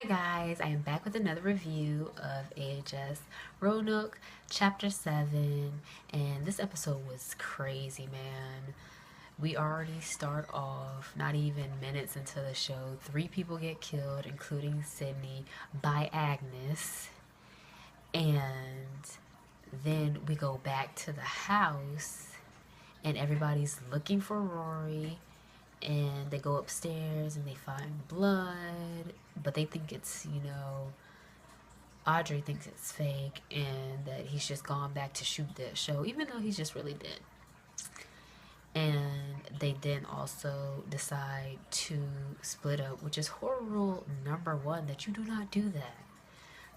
Hi guys, I am back with another review of AHS Roanoke Chapter 7, and this episode was crazy, man. We already start off, not even minutes into the show, 3 people get killed, including Sydney, by Agnes, and then we go back to the house, and everybody's looking for Rory, and they go upstairs and they find blood, but they think it's Audrey thinks it's fake and that he's just gone back to shoot that show, even though he's just really dead. And they then also decide to split up, which is horror rule number 1, that you do not do that.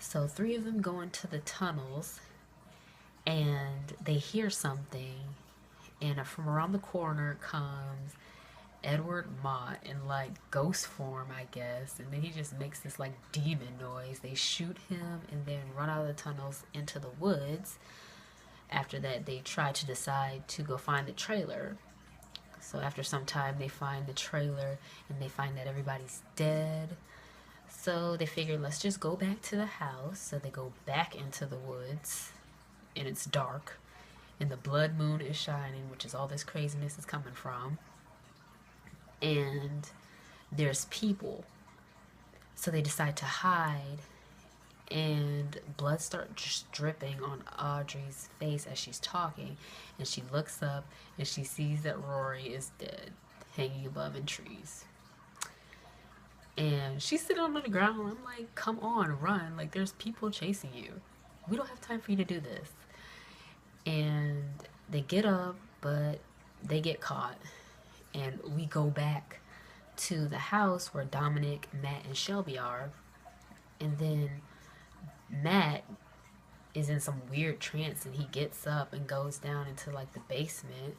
So 3 of them go into the tunnels and they hear something, and from around the corner comes Edward Mott in like ghost form, I guess, and then he just makes this like demon noise. They shoot him and then run out of the tunnels into the woods. After that, they try to decide to go find the trailer. So after some time, they find the trailer and they find that everybody's dead. So they figure, let's just go back to the house. So they go back into the woods, and it's dark, and the blood moon is shining, which is all this craziness is coming from. And there's people, so they decide to hide, and blood starts just dripping on Audrey's face as she's talking, and she looks up and she sees that Rory is dead, hanging above in trees, and she's sitting on the ground. I'm like, come on, run, like there's people chasing you, we don't have time for you to do this. And they get up, but they get caught, and we go back to the house where Dominic, Matt, and Shelby are. And then Matt is in some weird trance, and he gets up and goes down into like the basement,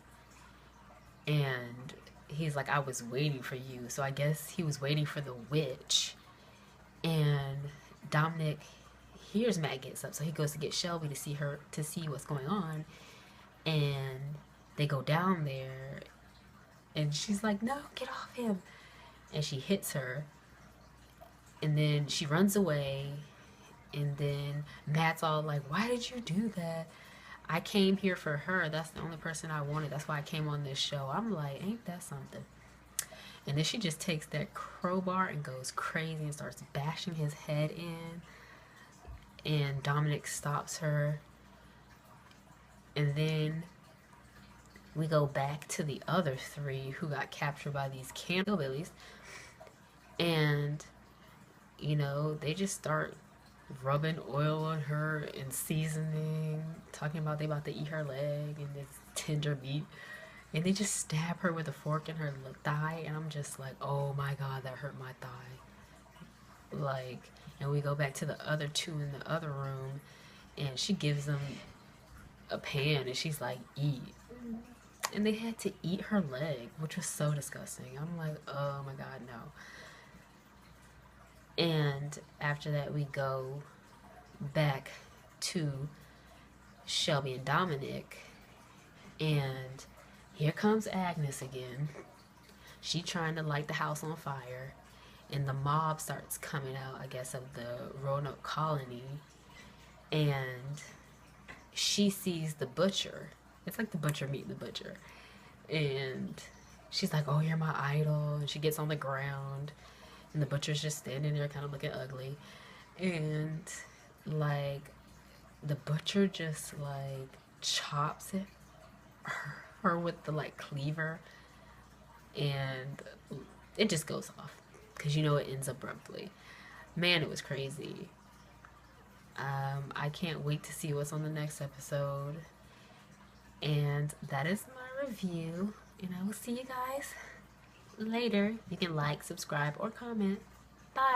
and he's like, I was waiting for you. So I guess he was waiting for the witch. And Dominic hears Matt gets up, so he goes to get Shelby to see what's going on. And they go down there, and she's like, no, get off him. And she hits her, and then she runs away. And then Matt's all like, why did you do that? I came here for her. That's the only person I wanted. That's why I came on this show. I'm like, ain't that something? And then she just takes that crowbar and goes crazy and starts bashing his head in. And Dominic stops her. And then we go back to the other 3 who got captured by these hillbillies. And, they just start rubbing oil on her and seasoning, talking about they about to eat her leg and it's tender meat. And they just stab her with a fork in her thigh. And I'm just like, oh my God, that hurt my thigh. Like, and we go back to the other 2 in the other room, and she gives them a pan and she's like, eat. And they had to eat her leg, which was so disgusting. I'm like, oh my God, no. And after that, we go back to Shelby and Dominic, and here comes Agnes again. She trying to light the house on fire, and the mob starts coming out, I guess, of the Roanoke colony, and she sees the butcher. It's like the butcher meeting the butcher. And she's like, oh, you're my idol. And she gets on the ground, and the butcher's just standing there kind of looking ugly. And like the butcher just like chops her with the like cleaver, and it just goes off because it ends abruptly. Man, it was crazy. I can't wait to see what's on the next episode. And that is my review, and I will see you guys later. You can like, subscribe, or comment. Bye.